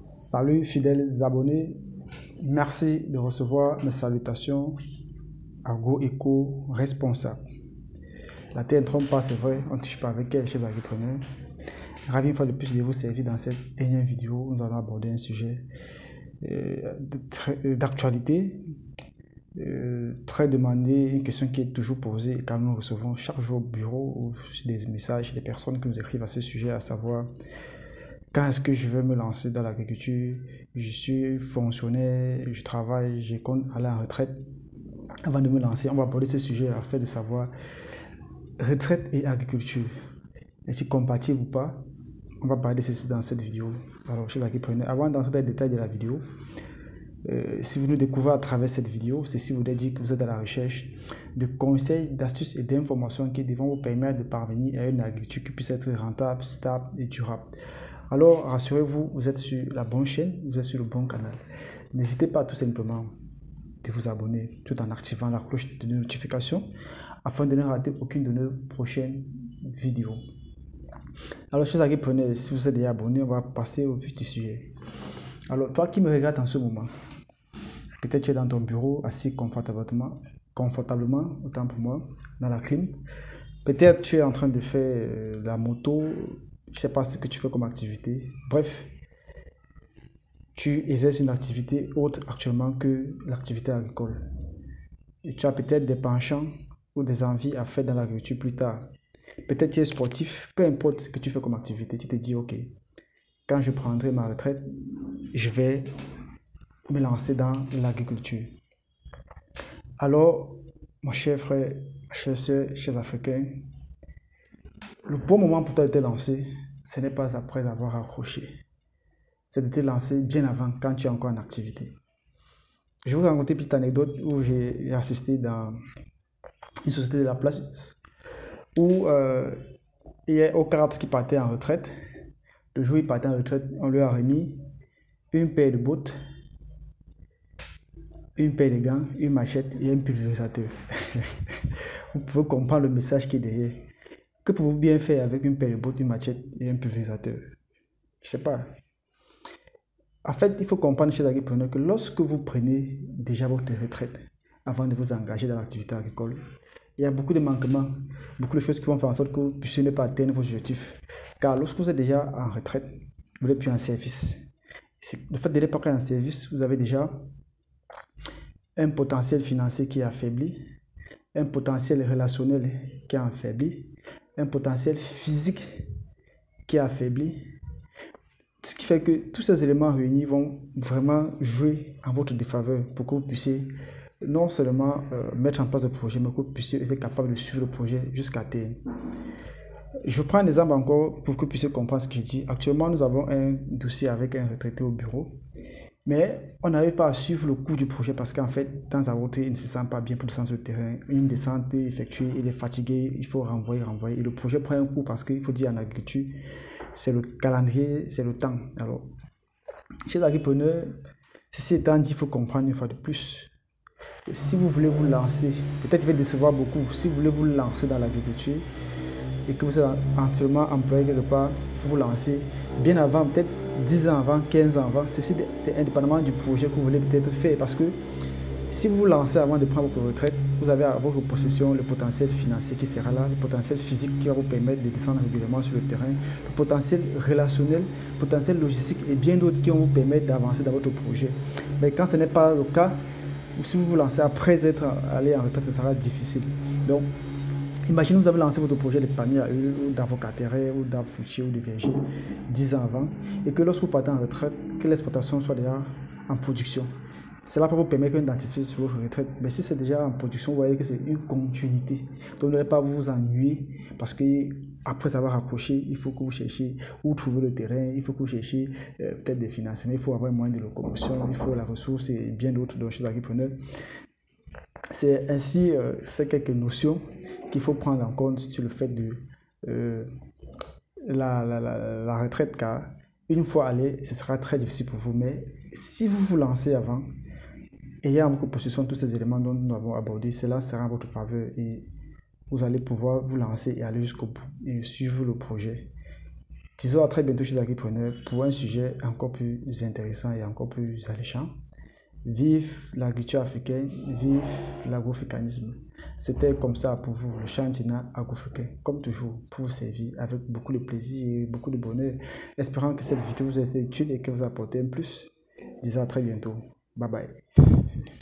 Salut fidèles abonnés, merci de recevoir mes salutations à Go Eco responsable. La terre ne trompe pas, c'est vrai, on ne touche pas avec elle chez les agripreneurs. Ravi une fois de plus de vous servir dans cette énième vidéo où nous allons aborder un sujet d'actualité, très demandé, une question qui est toujours posée car nous recevons chaque jour au bureau ou des messages des personnes qui nous écrivent à ce sujet, à savoir quand est-ce que je vais me lancer dans l'agriculture. Je suis fonctionnaire, je travaille, je compte aller en retraite. Avant de me lancer, on va aborder ce sujet afin de savoir retraite et agriculture. Est-ce compatible ou pas? On va parler de ceci dans cette vidéo. Alors, chers agripreneurs, avant d'entrer dans les détails de la vidéo, si vous nous découvrez à travers cette vidéo, ceci voudrait dire que vous êtes à la recherche de conseils, d'astuces et d'informations qui vont vous permettre de parvenir à une agriculture qui puisse être rentable, stable et durable. Alors, rassurez-vous, vous êtes sur la bonne chaîne, vous êtes sur le bon canal. N'hésitez pas tout simplement de vous abonner tout en activant la cloche de notification afin de ne rater aucune de nos prochaines vidéos. Alors, chers agripreneurs, si vous êtes déjà abonné, on va passer au vif du sujet. Alors, toi qui me regardes en ce moment, peut-être tu es dans ton bureau, assis confortablement, autant pour moi, dans la clim. Peut-être tu es en train de faire la moto, je ne sais pas ce que tu fais comme activité. Bref, tu exerces une activité autre actuellement que l'activité agricole. Et tu as peut-être des penchants ou des envies à faire dans l'agriculture plus tard. Peut-être tu es sportif, peu importe ce que tu fais comme activité, tu te dis ok, quand je prendrai ma retraite, je vais me lancer dans l'agriculture. Alors, mon cher frère, chers soeurs, chers Africains, le bon moment pour toi de te lancer, ce n'est pas après avoir accroché. C'est de te lancer bien avant, quand tu es encore en activité. Je vais vous raconter une petite anecdote où j'ai assisté dans une société de la place où il y a au cadre qui partait en retraite. Le jour où il partait en retraite, on lui a remis une paire de bottes, une paire de gants, une machette et un pulvérisateur. Vous pouvez comprendre le message qui est derrière. Que pouvez-vous bien faire avec une paire de bottes, une machette et un pulvérisateur? Je ne sais pas. En fait, il faut comprendre chez les agripreneurs que lorsque vous prenez déjà votre retraite, avant de vous engager dans l'activité agricole, il y a beaucoup de manquements, beaucoup de choses qui vont faire en sorte que vous puissiez ne pas atteindre vos objectifs. Car lorsque vous êtes déjà en retraite, vous n'êtes plus en service. Le fait d'être pas en service, vous avez déjà un potentiel financier qui est affaibli, un potentiel relationnel qui est affaibli, un potentiel physique qui est affaibli. Ce qui fait que tous ces éléments réunis vont vraiment jouer en votre défaveur pour que vous puissiez non seulement mettre en place le projet, mais que vous puissiez être capable de suivre le projet jusqu'à terme. Je prends un exemple encore pour que vous puissiez comprendre ce que je dis. Actuellement, nous avons un dossier avec un retraité au bureau, mais on n'arrive pas à suivre le cours du projet parce qu'en fait, dans sa route, il ne se sent pas bien pour descendre sur le terrain. Une descente est effectuée, il est fatigué, il faut renvoyer. Et le projet prend un coup parce qu'il faut dire en agriculture, c'est le calendrier, c'est le temps. Alors, chez les agripreneurs, ceci étant dit, il faut comprendre une fois de plus. Si vous voulez vous lancer, peut-être il va décevoir beaucoup, si vous voulez vous lancer dans l'agriculture et que vous êtes actuellement employé quelque part, il faut vous lancer bien avant, peut-être 10 ans avant, 15 ans avant, ceci indépendamment du projet que vous voulez peut-être faire. Parce que si vous vous lancez avant de prendre votre retraite, vous avez à votre possession le potentiel financier qui sera là, le potentiel physique qui va vous permettre de descendre régulièrement sur le terrain, le potentiel relationnel, le potentiel logistique et bien d'autres qui vont vous permettre d'avancer dans votre projet. Mais quand ce n'est pas le cas, si vous vous lancez après être allé en retraite, ce sera difficile. Donc, imaginez vous avez lancé votre projet de panier à huile ou d'avocateraie ou d'arbre fruitier ou de verger 10 ans avant et que lorsque vous partez en retraite, que l'exploitation soit déjà en production. Cela peut vous permettre d'anticiper sur votre retraite. Mais si c'est déjà en production, vous voyez que c'est une continuité. Donc, ne allez pas vous ennuyer parce que après avoir accroché, il faut que vous cherchiez où trouver le terrain, il faut que vous cherchiez peut-être des financements, il faut avoir un moyen de locomotion, il faut la ressource et bien d'autres dont chez l'entrepreneur. C'est ainsi, c'est quelques notions qu'il faut prendre en compte sur le fait de la retraite, car une fois allé, ce sera très difficile pour vous. Mais si vous vous lancez avant, ayez en votre possession tous ces éléments dont nous avons abordé, cela sera en votre faveur et vous allez pouvoir vous lancer et aller jusqu'au bout et suivre le projet Disons à très bientôt chez Agripreneur pour un sujet encore plus intéressant et encore plus alléchant. Vive l'agriculture africaine, vive l'agroafricanisme. C'était comme ça pour vous, le Chantina agroafricain, comme toujours, pour vous servir avec beaucoup de plaisir et beaucoup de bonheur. Espérant que cette vidéo vous ait été utile et que vous apportez un plus. Disons à très bientôt. Bye bye.